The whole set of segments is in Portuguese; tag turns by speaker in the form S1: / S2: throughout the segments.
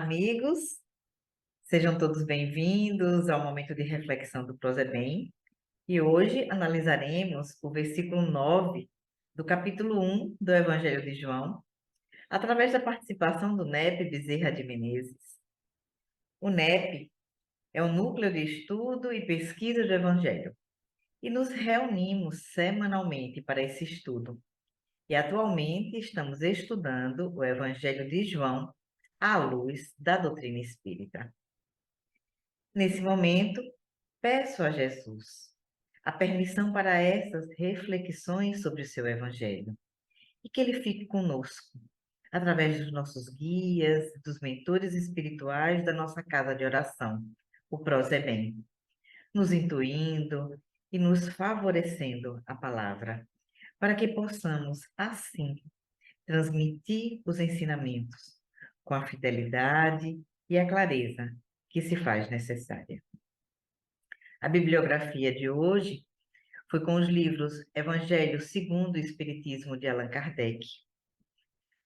S1: amigos, sejam todos bem-vindos ao momento de reflexão do Prosebem. E hoje analisaremos o versículo 9 do capítulo 1 do Evangelho de João, através da participação do NEP Bezerra de Menezes. O NEP é o Núcleo de Estudo e Pesquisa do Evangelho, e nos reunimos semanalmente para esse estudo. E atualmente estamos estudando o Evangelho de João à luz da doutrina espírita. Nesse momento, peço a Jesus a permissão para essas reflexões sobre o seu Evangelho e que ele fique conosco, através dos nossos guias, dos mentores espirituais da nossa casa de oração, o Prosebem, nos intuindo e nos favorecendo a palavra, para que possamos, assim, transmitir os ensinamentos com a fidelidade e a clareza que se faz necessária. A bibliografia de hoje foi com os livros Evangelho segundo o Espiritismo, de Allan Kardec,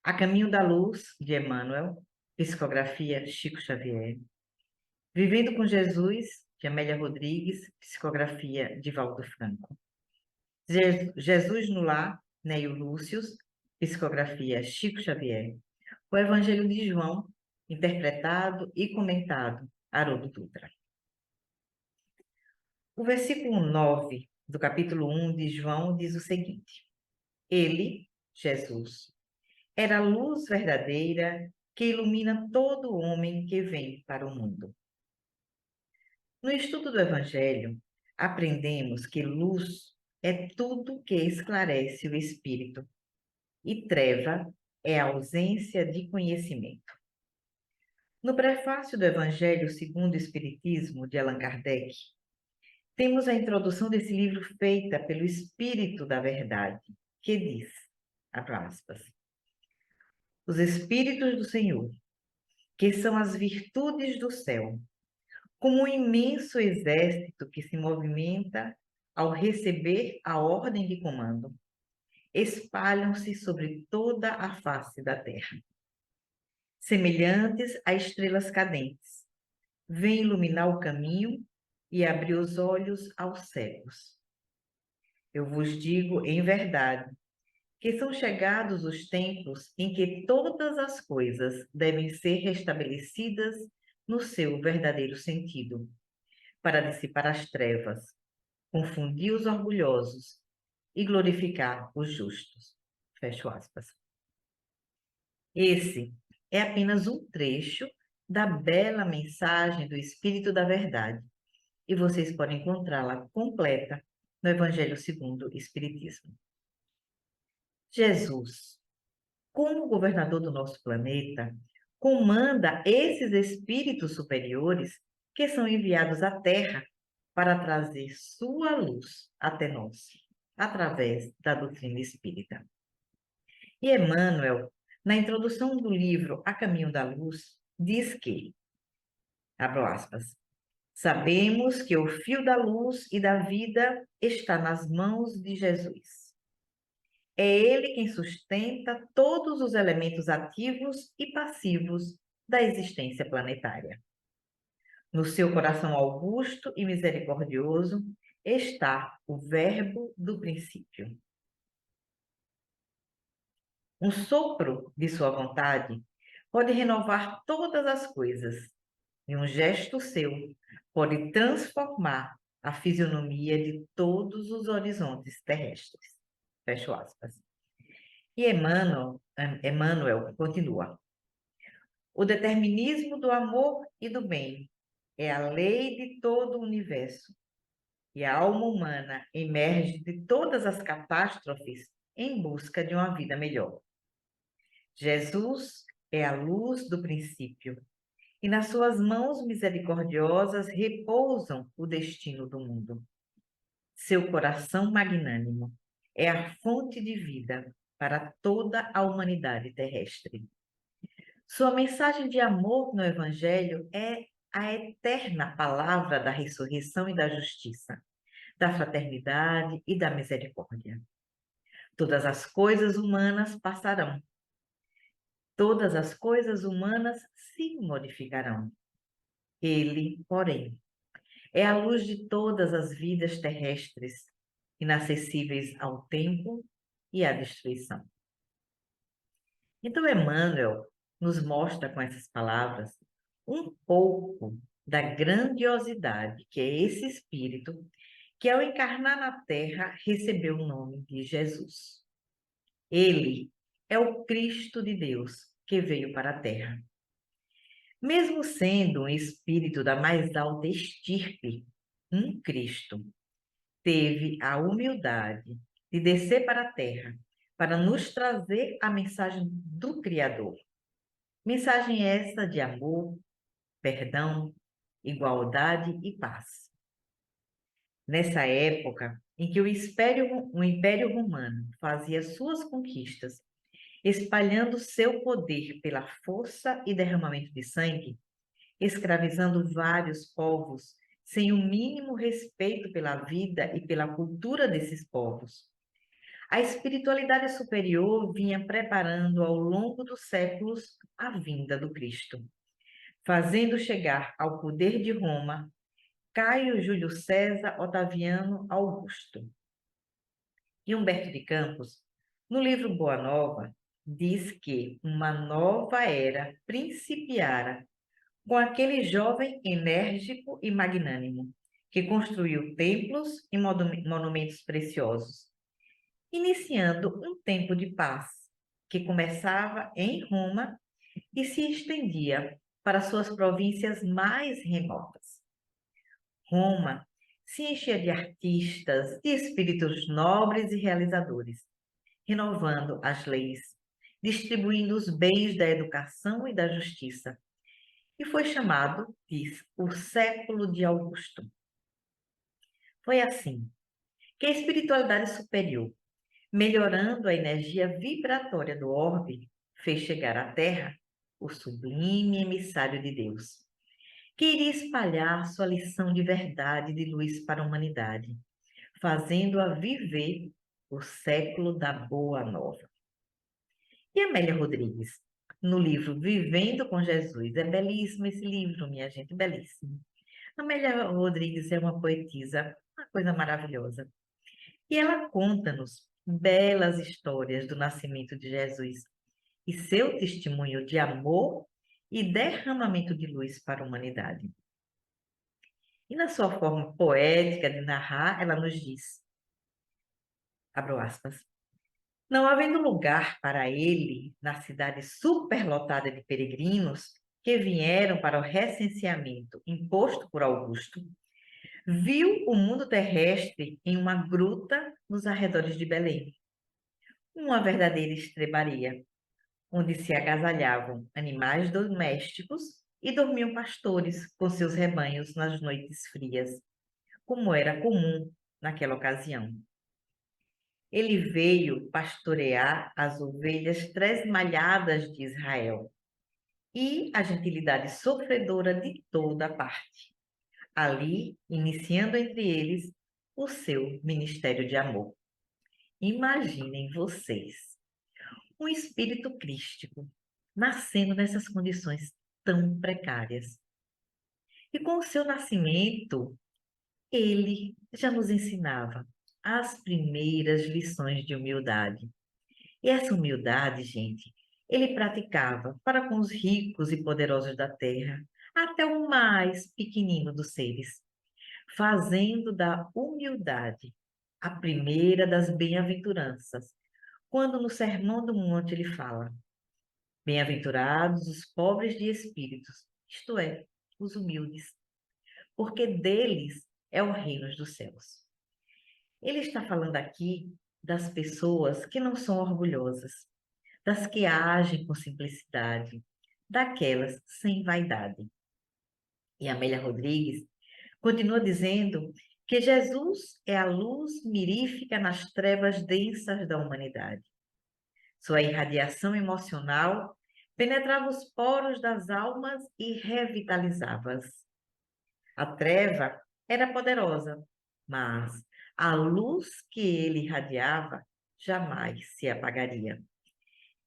S1: A Caminho da Luz, de Emmanuel, psicografia Chico Xavier, Vivendo com Jesus, de Amélia Rodrigues, psicografia de Valdo Franco, Jesus no Lar, Neio Lúcius, psicografia Chico Xavier, o Evangelho de João, interpretado e comentado, Haroldo Dutra. O versículo 9 do capítulo 1 de João diz o seguinte: Ele, Jesus, era a luz verdadeira que ilumina todo homem que vem para o mundo. No estudo do Evangelho, aprendemos que luz é tudo que esclarece o espírito e treva é a ausência de conhecimento. No prefácio do Evangelho segundo o Espiritismo, de Allan Kardec, temos a introdução desse livro feita pelo Espírito da Verdade, que diz, abre aspas, os Espíritos do Senhor, que são as virtudes do céu, como um imenso exército que se movimenta ao receber a ordem de comando, espalham-se sobre toda a face da terra. Semelhantes a estrelas cadentes, vêm iluminar o caminho e abrir os olhos aos cegos. Eu vos digo em verdade que são chegados os tempos em que todas as coisas devem ser restabelecidas no seu verdadeiro sentido, para dissipar as trevas, confundir os orgulhosos e glorificar os justos. Fecho aspas. Esse é apenas um trecho da bela mensagem do Espírito da Verdade, e vocês podem encontrá-la completa no Evangelho segundo o Espiritismo. Jesus, como governador do nosso planeta, comanda esses espíritos superiores que são enviados à Terra para trazer sua luz até nós, através da doutrina espírita. E Emmanuel, na introdução do livro A Caminho da Luz, diz que, abro aspas, sabemos que o fio da luz e da vida está nas mãos de Jesus. É ele quem sustenta todos os elementos ativos e passivos da existência planetária. No seu coração augusto e misericordioso está o Verbo do princípio. Um sopro de sua vontade pode renovar todas as coisas, e um gesto seu pode transformar a fisionomia de todos os horizontes terrestres. Fecho aspas. E Emmanuel continua. O determinismo do amor e do bem é a lei de todo o universo, e a alma humana emerge de todas as catástrofes em busca de uma vida melhor. Jesus é a luz do princípio, e nas suas mãos misericordiosas repousam o destino do mundo. Seu coração magnânimo é a fonte de vida para toda a humanidade terrestre. Sua mensagem de amor no Evangelho é a eterna palavra da ressurreição e da justiça, da fraternidade e da misericórdia. Todas as coisas humanas passarão, Todas as coisas humanas se modificarão. Ele, porém, é a luz de todas as vidas terrestres, inacessíveis ao tempo e à destruição. Então, Emmanuel nos mostra com essas palavras um pouco da grandiosidade que é esse Espírito que, ao encarnar na Terra, recebeu o nome de Jesus. Ele é o Cristo de Deus que veio para a Terra. Mesmo sendo um espírito da mais alta estirpe, um Cristo teve a humildade de descer para a Terra para nos trazer a mensagem do Criador. Mensagem essa de amor, perdão, igualdade e paz. Nessa época em que o Império Romano fazia suas conquistas, espalhando seu poder pela força e derramamento de sangue, escravizando vários povos sem o mínimo respeito pela vida e pela cultura desses povos. A espiritualidade superior vinha preparando ao longo dos séculos a vinda do Cristo, fazendo chegar ao poder de Roma Caio Júlio César Otaviano Augusto. E Humberto de Campos, no livro Boa Nova, diz que uma nova era principiara com aquele jovem enérgico e magnânimo, que construiu templos e monumentos preciosos, iniciando um tempo de paz, que começava em Roma e se estendia para suas províncias mais remotas. Roma se enchia de artistas, de espíritos nobres e realizadores, renovando as leis, distribuindo os bens da educação e da justiça, e foi chamado, diz, o século de Augusto. Foi assim que a espiritualidade superior, melhorando a energia vibratória do orbe, fez chegar à Terra o sublime emissário de Deus, que iria espalhar sua lição de verdade e de luz para a humanidade, fazendo-a viver o século da Boa Nova. E Amélia Rodrigues, no livro Vivendo com Jesus, é belíssimo esse livro, minha gente, belíssimo. Amélia Rodrigues é uma poetisa, uma coisa maravilhosa. E ela conta-nos belas histórias do nascimento de Jesus e seu testemunho de amor e derramamento de luz para a humanidade. E na sua forma poética de narrar, ela nos diz, abro aspas, não havendo lugar para ele na cidade superlotada de peregrinos que vieram para o recenseamento imposto por Augusto, viu o mundo terrestre em uma gruta nos arredores de Belém, uma verdadeira estrebaria, onde se agasalhavam animais domésticos e dormiam pastores com seus rebanhos nas noites frias, como era comum naquela ocasião. Ele veio pastorear as ovelhas tresmalhadas de Israel e a gentilidade sofredora de toda parte, ali iniciando entre eles o seu ministério de amor. Imaginem vocês, um espírito crístico nascendo nessas condições tão precárias. E com o seu nascimento, ele já nos ensinava as primeiras lições de humildade. E essa humildade, gente, ele praticava para com os ricos e poderosos da terra, até o mais pequenino dos seres, fazendo da humildade a primeira das bem-aventuranças, quando no Sermão do Monte ele fala: bem-aventurados os pobres de espíritos, isto é, os humildes, porque deles é o reino dos céus. Ele está falando aqui das pessoas que não são orgulhosas, das que agem com simplicidade, daquelas sem vaidade. E Amélia Rodrigues continua dizendo que Jesus é a luz mirífica nas trevas densas da humanidade. Sua irradiação emocional penetrava os poros das almas e revitalizava-as. A treva era poderosa, mas a luz que ele irradiava jamais se apagaria.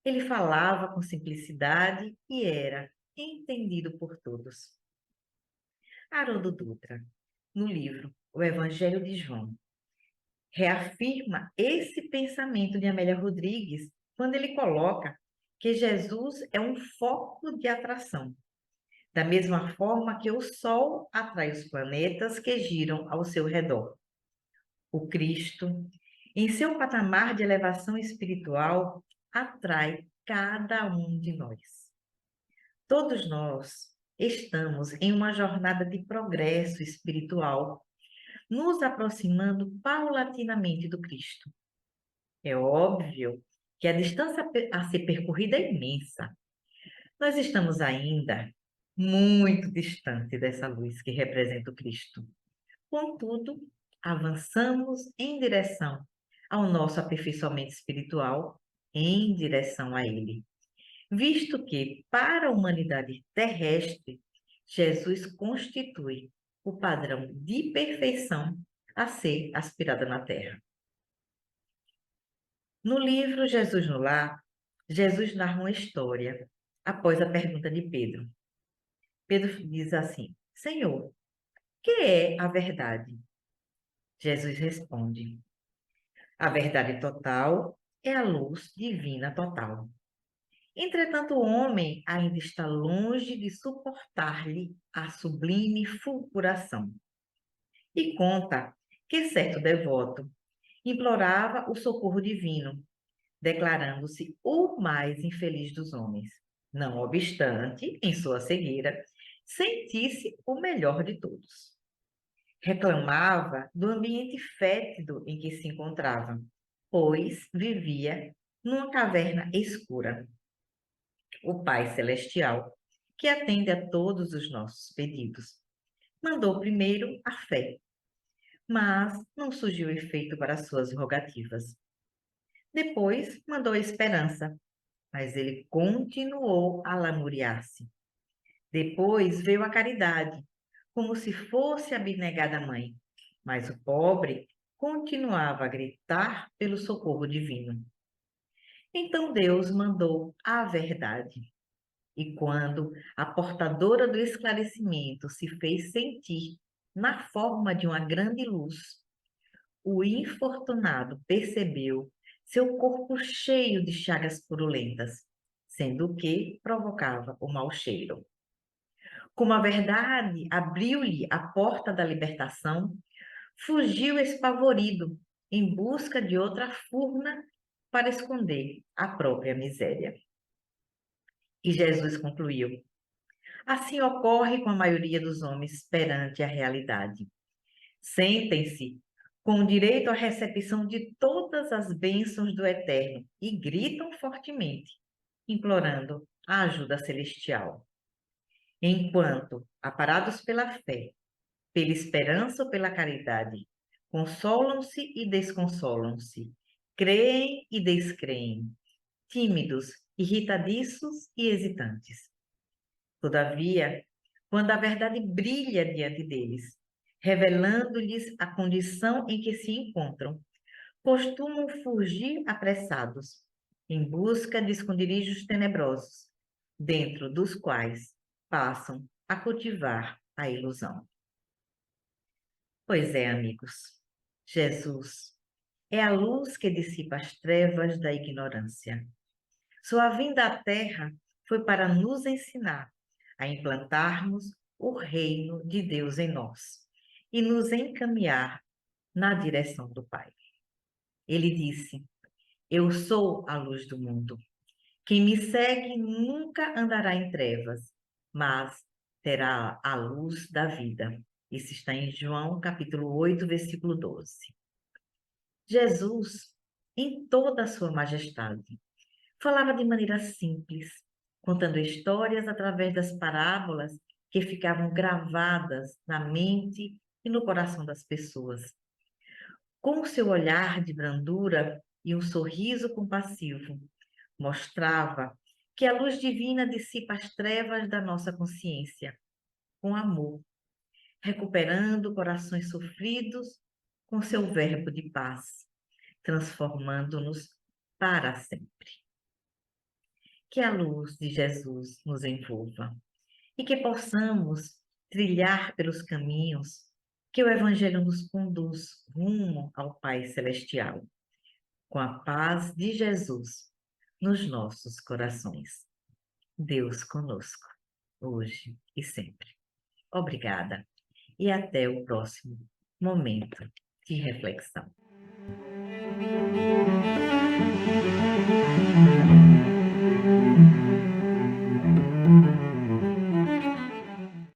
S1: Ele falava com simplicidade e era entendido por todos. Haroldo Dutra, no livro O Evangelho de João, reafirma esse pensamento de Amélia Rodrigues quando ele coloca que Jesus é um foco de atração, da mesma forma que o Sol atrai os planetas que giram ao seu redor. O Cristo, em seu patamar de elevação espiritual, atrai cada um de nós. Todos nós estamos em uma jornada de progresso espiritual, nos aproximando paulatinamente do Cristo. É óbvio que a distância a ser percorrida é imensa. Nós estamos ainda muito distante dessa luz que representa o Cristo. Contudo, avançamos em direção ao nosso aperfeiçoamento espiritual, em direção a Ele, visto que, para a humanidade terrestre, Jesus constitui o padrão de perfeição a ser aspirada na Terra. No livro Jesus no Lar, Jesus narra uma história após a pergunta de Pedro. Pedro diz assim: Senhor, o que é a verdade? Jesus responde: a verdade total é a luz divina total. Entretanto, o homem ainda está longe de suportar-lhe a sublime fulguração. E conta que certo devoto implorava o socorro divino, declarando-se o mais infeliz dos homens. Não obstante, em sua cegueira, sentisse o melhor de todos. Reclamava do ambiente fétido em que se encontrava, pois vivia numa caverna escura. O Pai Celestial, que atende a todos os nossos pedidos, mandou primeiro a fé, mas não surgiu efeito para suas rogativas. Depois mandou a esperança, mas ele continuou a lamuriar-se. Depois veio a caridade, como se fosse a abnegada mãe, mas o pobre continuava a gritar pelo socorro divino. Então Deus mandou a verdade. E quando a portadora do esclarecimento se fez sentir na forma de uma grande luz, o infortunado percebeu seu corpo cheio de chagas purulentas, sendo o que provocava o mau cheiro. Como a verdade abriu-lhe a porta da libertação, fugiu espavorido em busca de outra furna para esconder a própria miséria. E Jesus concluiu: assim ocorre com a maioria dos homens perante a realidade. Sentem-se com o direito à recepção de todas as bênçãos do Eterno e gritam fortemente, implorando a ajuda celestial. Enquanto, aparados pela fé, pela esperança ou pela caridade, consolam-se e desconsolam-se, creem e descreem, tímidos, irritadiços e hesitantes. Todavia, quando a verdade brilha diante deles, revelando-lhes a condição em que se encontram, costumam fugir apressados, em busca de esconderijos tenebrosos, dentro dos quais passam a cultivar a ilusão. Pois é, amigos, Jesus é a luz que dissipa as trevas da ignorância. Sua vinda à Terra foi para nos ensinar a implantarmos o reino de Deus em nós e nos encaminhar na direção do Pai. Ele disse: eu sou a luz do mundo. Quem me segue nunca andará em trevas, mas terá a luz da vida. Isso está em João, capítulo 8, versículo 12. Jesus, em toda a sua majestade, falava de maneira simples, contando histórias através das parábolas que ficavam gravadas na mente e no coração das pessoas. Com o seu olhar de brandura e um sorriso compassivo, mostrava que a luz divina dissipa as trevas da nossa consciência, com amor, recuperando corações sofridos com seu verbo de paz, transformando-nos para sempre. que a luz de Jesus nos envolva e que possamos trilhar pelos caminhos que o Evangelho nos conduz rumo ao Pai Celestial, com a paz de Jesus nos nossos corações. Deus conosco, hoje e sempre. Obrigada e até o próximo momento de reflexão.